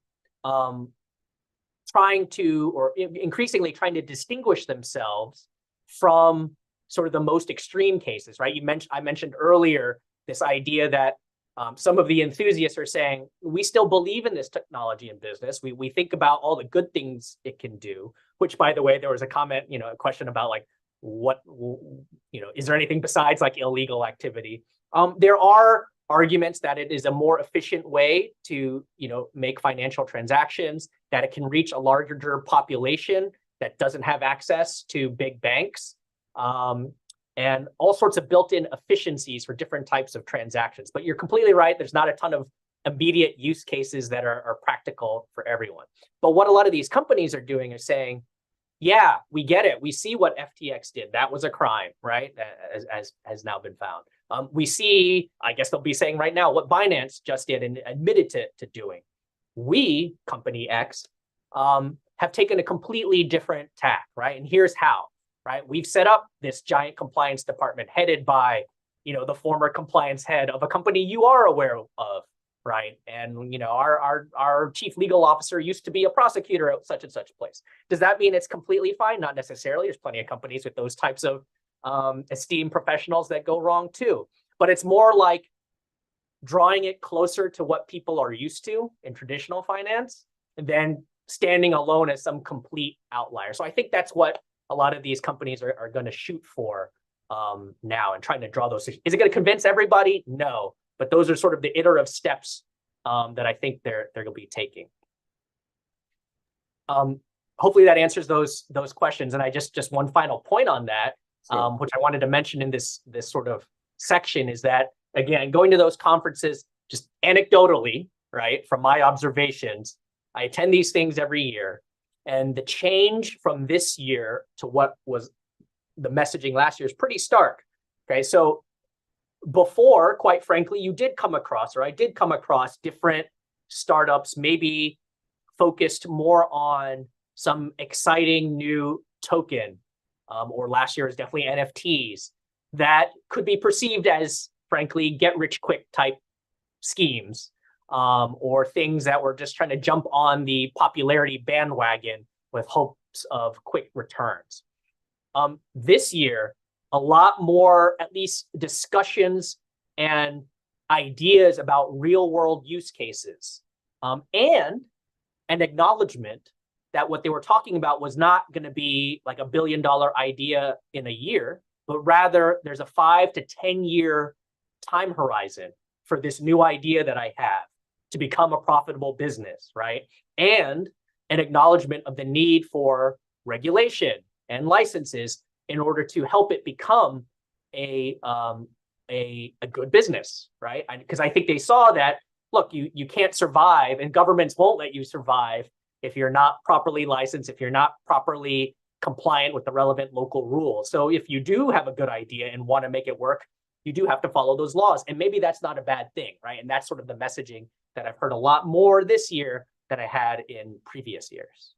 trying to, or increasingly trying to distinguish themselves from sort of the most extreme cases, right? I mentioned earlier this idea that some of the enthusiasts are saying, we still believe in this technology and business. We think about all the good things it can do, which, by the way, there was a comment, a question about like, what, is there anything besides like illegal activity? There are arguments that it is a more efficient way to, make financial transactions, that it can reach a larger population that doesn't have access to big banks, and all sorts of built-in efficiencies for different types of transactions. But you're completely right. There's not a ton of immediate use cases that are practical for everyone. But what a lot of these companies are doing is saying, yeah, we get it. We see what FTX did. That was a crime, right? As has now been found. We see, I guess they'll be saying right now, what Binance just did and admitted to doing. We, company X, have taken a completely different tack, right? And here's how, right? We've set up this giant compliance department headed by, the former compliance head of a company you are aware of, right? And our chief legal officer used to be a prosecutor at such and such place. Does that mean it's completely fine? Not necessarily. There's plenty of companies with those types of esteemed professionals that go wrong too. But it's more like drawing it closer to what people are used to in traditional finance, and then standing alone as some complete outlier. So I think that's what a lot of these companies are going to shoot for now, and trying to draw those. Is it going to convince everybody? No. But those are sort of the iterative steps that I think they're going to be taking. Hopefully that answers those questions. And I just one final point on that, sure, which I wanted to mention in this sort of section, is that, again, going to those conferences, just anecdotally, right, from my observations, I attend these things every year. And the change from this year to what was the messaging last year is pretty stark. Okay, so before, quite frankly, I did come across different startups, maybe focused more on some exciting new token, or last year is definitely NFTs, that could be perceived as, frankly, get rich quick type schemes, or things that were just trying to jump on the popularity bandwagon with hopes of quick returns. This year, a lot more, at least, discussions and ideas about real world use cases, and an acknowledgement that what they were talking about was not going to be like $1 billion idea in a year, but rather there's a 5 to 10 year time horizon for this new idea that I have to become a profitable business, right? And an acknowledgement of the need for regulation and licenses in order to help it become a good business, right? Because I think they saw that, look, you can't survive, and governments won't let you survive if you're not properly licensed, if you're not properly compliant with the relevant local rules. So if you do have a good idea and want to make it work, you do have to follow those laws. And maybe that's not a bad thing, right? And that's sort of the messaging that I've heard a lot more this year than I had in previous years.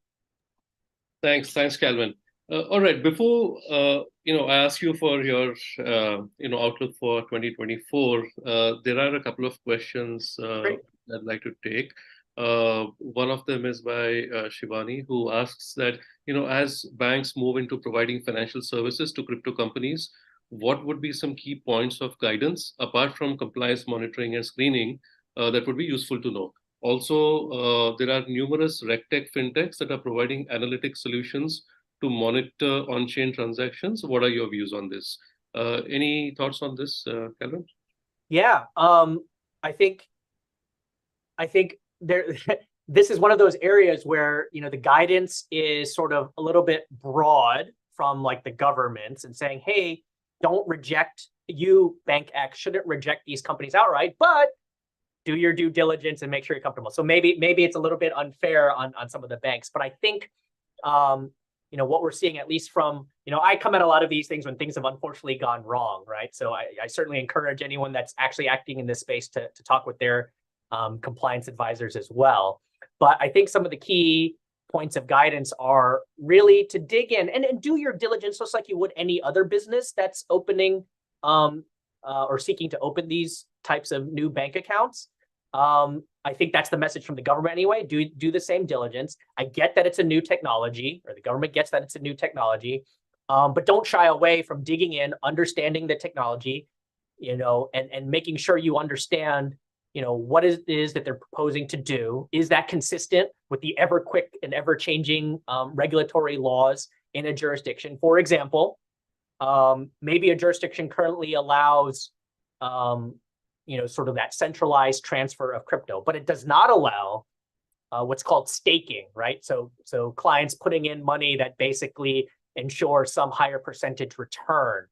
Thanks, Calvin. All right. Before I ask you for your outlook for 2024, there are a couple of questions I'd like to take. One of them is by Shivani, who asks that, as banks move into providing financial services to crypto companies, what would be some key points of guidance apart from compliance monitoring and screening that would be useful to know? Also, there are numerous RegTech fintechs that are providing analytic solutions to monitor on-chain transactions. What are your views on this? Any thoughts on this, Calvin? Yeah, I think there. This is one of those areas where the guidance is sort of a little bit broad from like the governments and saying, hey, don't reject, you Bank X shouldn't reject these companies outright, but do your due diligence and make sure you're comfortable. So maybe it's a little bit unfair on some of the banks, but I think what we're seeing, at least from I come at a lot of these things when things have unfortunately gone wrong, right? So I certainly encourage anyone that's actually acting in this space to talk with their compliance advisors as well. But I think some of the key points of guidance are really to dig in and do your diligence just like you would any other business that's opening or seeking to open these types of new bank accounts. I think that's the message from the government anyway. Do the same diligence. I get that it's a new technology, or the government gets that it's a new technology, but don't shy away from digging in, understanding the technology, and making sure you understand, what it is that they're proposing to do. Is that consistent with the ever quick and ever changing regulatory laws in a jurisdiction? For example, maybe a jurisdiction currently allows sort of that centralized transfer of crypto, but it does not allow what's called staking, right? So clients putting in money that basically ensures some higher percentage return.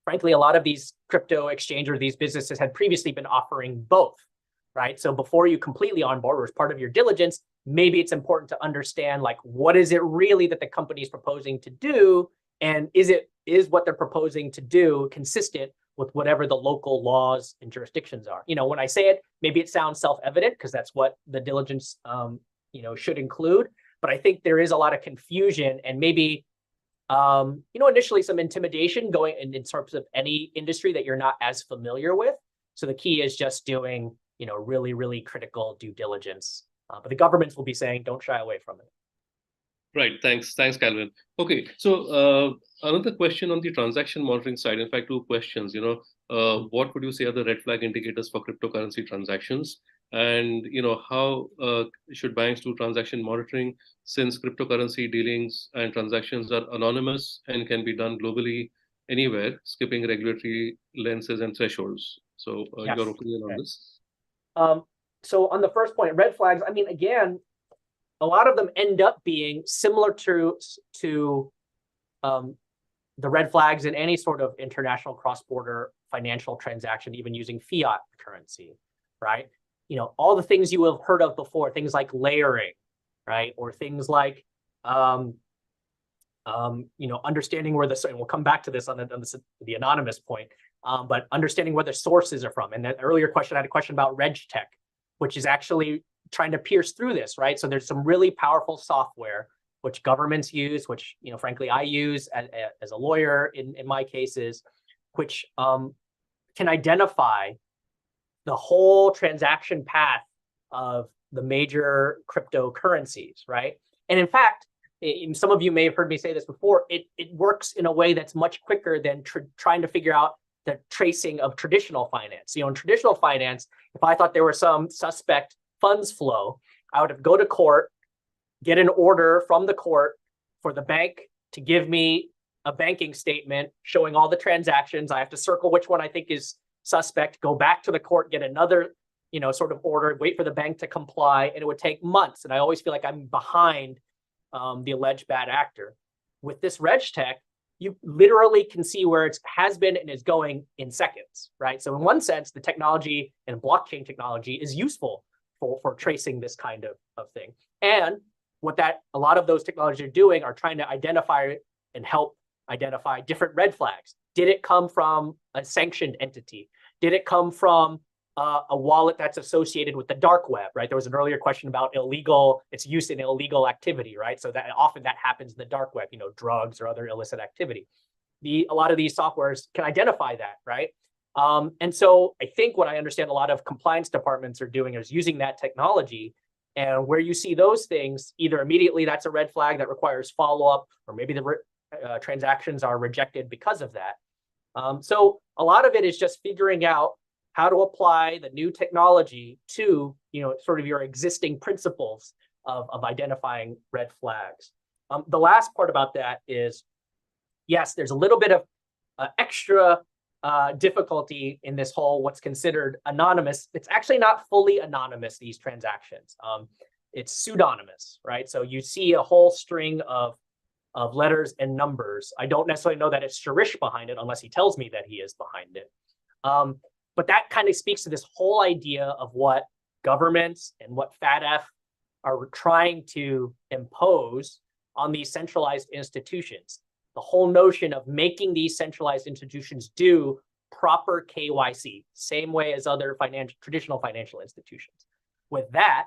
Frankly, a lot of these crypto exchange or these businesses had previously been offering both, right? So before you completely onboard, or as part of your diligence, maybe it's important to understand, like, what is it really that the company is proposing to do, and is what they're proposing to do consistent with whatever the local laws and jurisdictions are. When I say it, maybe it sounds self-evident because that's what the diligence, should include. But I think there is a lot of confusion and maybe, initially some intimidation going in terms of any industry that you're not as familiar with. So the key is just doing, really, really critical due diligence. But the governments will be saying, don't shy away from it. Right. Thanks, Calvin. Okay. So another question on the transaction monitoring side. In fact, two questions. What would you say are the red flag indicators for cryptocurrency transactions? And how should banks do transaction monitoring, since cryptocurrency dealings and transactions are anonymous and can be done globally anywhere, skipping regulatory lenses and thresholds? So Yes. Your opinion on this? So on the first point, red flags. I mean, again, a lot of them end up being similar to the red flags in any sort of international cross-border financial transaction, even using fiat currency, right? All the things you have heard of before, things like layering, right? Or things like, understanding where and we'll come back to this on the anonymous point, but understanding where the sources are from. And that earlier question, I had a question about RegTech, which is actually trying to pierce through this, right? So there's some really powerful software which governments use, which frankly I use as a lawyer in my cases, which can identify the whole transaction path of the major cryptocurrencies, right? And in fact, some of you may have heard me say this before, it works in a way that's much quicker than trying to figure out the tracing of traditional finance. In traditional finance, if I thought there was some suspect funds flow, I would have go to court, get an order from the court for the bank to give me a banking statement showing all the transactions. I have to circle which one I think is suspect, go back to the court, get another, sort of order, wait for the bank to comply, and it would take months. And I always feel like I'm behind the alleged bad actor. With this RegTech, you literally can see where it has been and is going in seconds, right? So in one sense, the technology and blockchain technology is useful for tracing this kind of thing. And what a lot of those technologies are doing are trying to identify and help identify different red flags. Did it come from a sanctioned entity? Did it come from a wallet that's associated with the dark web, right? There was an earlier question about its use in illegal activity, right? So that often that happens in the dark web, drugs or other illicit activity. A lot of these softwares can identify that, right? And so I think what I understand a lot of compliance departments are doing is using that technology. And where you see those things, either immediately that's a red flag that requires follow-up, or maybe the transactions are rejected because of that. So a lot of it is just figuring out how to apply the new technology to, sort of your existing principles of identifying red flags. The last part about that is, yes, there's a little bit of extra difficulty in this whole what's considered anonymous. It's actually not fully anonymous, these transactions. It's pseudonymous, right? So you see a whole string of letters and numbers. I don't necessarily know that it's Shirish behind it unless he tells me that he is behind it. But that kind of speaks to this whole idea of what governments and what FATF are trying to impose on these centralized institutions. The whole notion of making these centralized institutions do proper KYC, same way as other traditional financial institutions. with that,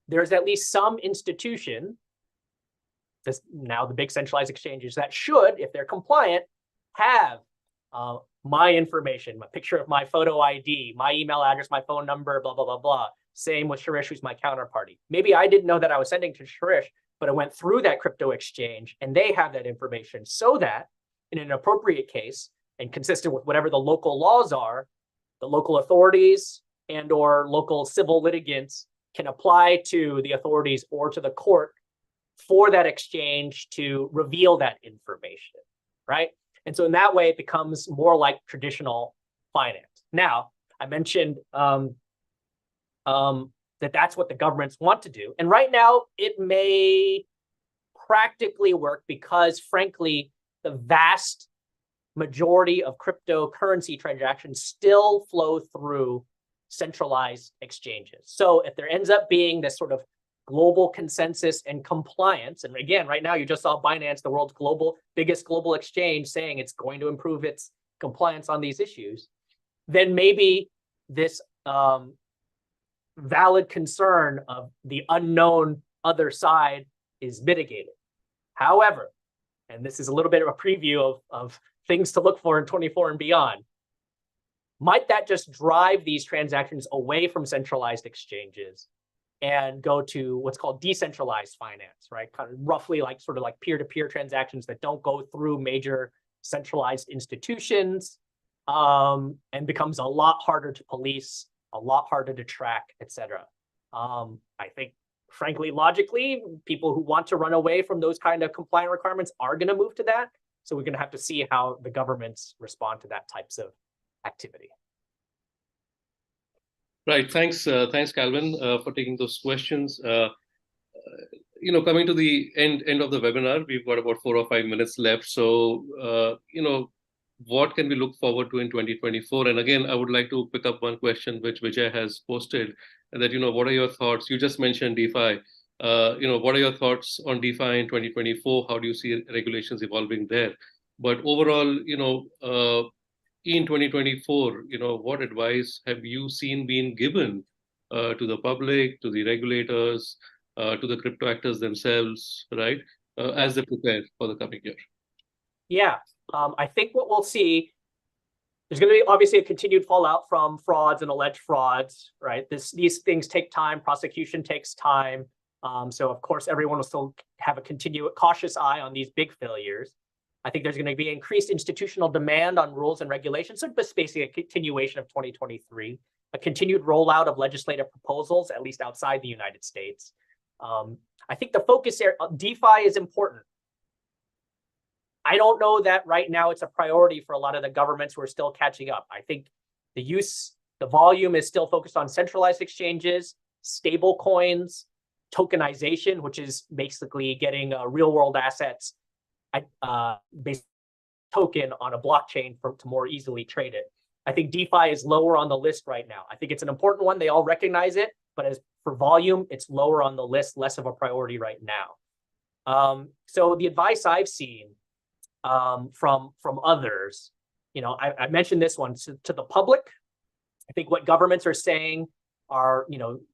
there's at least some institution, this now the big centralized exchanges, that should, if they're compliant, have my information, my picture of my photo ID, my email address, my phone number, blah, blah, blah, blah. Same with Shirish, who's my counterparty. Maybe I didn't know that I was sending to Shirish, but it went through that crypto exchange and they have that information, so that in an appropriate case and consistent with whatever the local laws are, the local authorities and or local civil litigants can apply to the authorities or to the court for that exchange to reveal that information, right? And so in that way, it becomes more like traditional finance. Now, I mentioned that that's what the governments want to do. And right now, it may practically work because, frankly, the vast majority of cryptocurrency transactions still flow through centralized exchanges. So if there ends up being this sort of global consensus and compliance, and again, right now you just saw Binance, the world's biggest global exchange, saying it's going to improve its compliance on these issues, then maybe this valid concern of the unknown other side is mitigated. However, and this is a little bit of a preview of things to look for in 24 and beyond, might that just drive these transactions away from centralized exchanges and go to what's called decentralized finance, right? Kind of roughly like sort of like peer-to-peer transactions that don't go through major centralized institutions, and becomes a lot harder to police, a lot harder to track, et cetera. I think, frankly, logically, people who want to run away from those kind of compliant requirements are going to move to that. So we're going to have to see how the governments respond to that types of activity. Right. Thanks, Calvin, for taking those questions. Coming to the end of the webinar, we've got about 4 or 5 minutes left. So, what can we look forward to in 2024? And again, I would like to pick up one question which Vijay has posted, that, what are your thoughts? You just mentioned DeFi. What are your thoughts on DeFi in 2024? How do you see regulations evolving there? But overall, in 2024, what advice have you seen being given to the public, to the regulators, to the crypto actors themselves, right, as they prepare for the coming year? Yeah, I think what we'll see, there's going to be obviously a continued fallout from frauds and alleged frauds, right? These things take time. Prosecution takes time. So, of course, everyone will still have a cautious eye on these big failures. I think there's going to be increased institutional demand on rules and regulations. So it's basically a continuation of 2023, a continued rollout of legislative proposals, at least outside the United States. I think the focus area, DeFi is important. I don't know that right now it's a priority for a lot of the governments who are still catching up. I think the volume is still focused on centralized exchanges, stable coins, tokenization, which is basically getting real world assets based token on a blockchain to more easily trade it. I think DeFi is lower on the list right now. I think it's an important one. They all recognize it, but as for volume, it's lower on the list, less of a priority right now. So the advice I've seen from others, I mentioned this one to the public. I think what governments are saying are,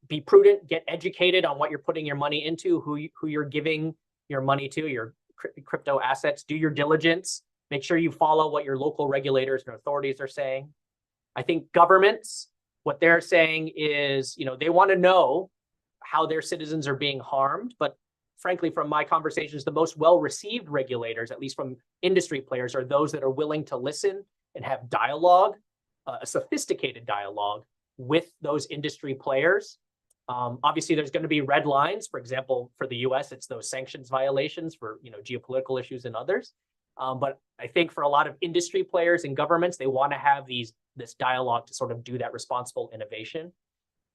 be prudent, get educated on what you're putting your money into, who you're giving your money to, your crypto assets, do your diligence, make sure you follow what your local regulators and authorities are saying. I think governments, what they're saying is, they want to know how their citizens are being harmed. But frankly, from my conversations, the most well-received regulators, at least from industry players, are those that are willing to listen and have dialogue, a sophisticated dialogue with those industry players. Obviously, there's going to be red lines. For example, for the US, it's those sanctions violations for geopolitical issues and others. But I think for a lot of industry players and governments, they want to have this dialogue to sort of do that responsible innovation.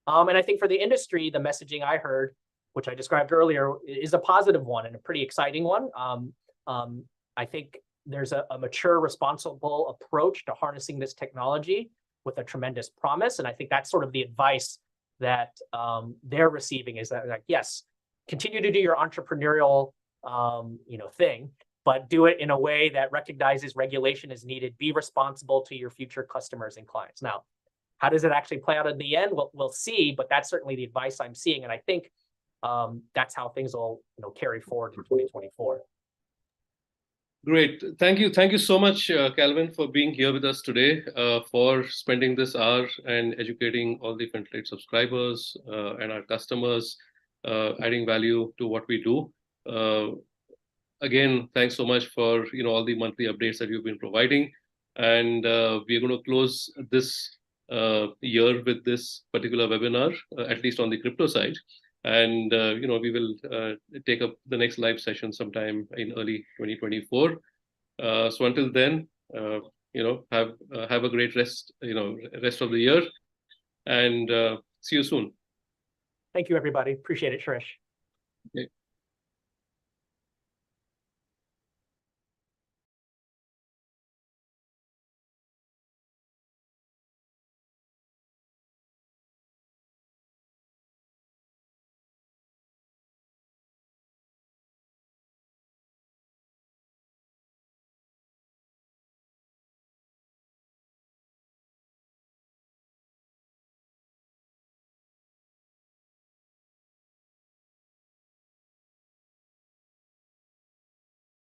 And I think for the industry, the messaging I heard, which I described earlier, is a positive one and a pretty exciting one. I think there's a mature, responsible approach to harnessing this technology with a tremendous promise. And I think that's sort of the advice that they're receiving, is that, like, yes, continue to do your entrepreneurial thing, but do it in a way that recognizes regulation is needed. Be responsible to your future customers and clients. Now, How does it actually play out in the end? We'll see, but that's certainly the advice I'm seeing, and I think that's how things will carry forward in 2024. Great. Thank you so much, Calvin, for being here with us today, for spending this hour and educating all the Fintelekt subscribers and our customers, adding value to what we do. Again, thanks so much for all the monthly updates that you've been providing. And we're going to close this year with this particular webinar, at least on the crypto side. And we will take up the next live session sometime in early 2024. So until then, have a great rest of the year, and see you soon. Thank you, everybody. Appreciate it, Shirish. Okay.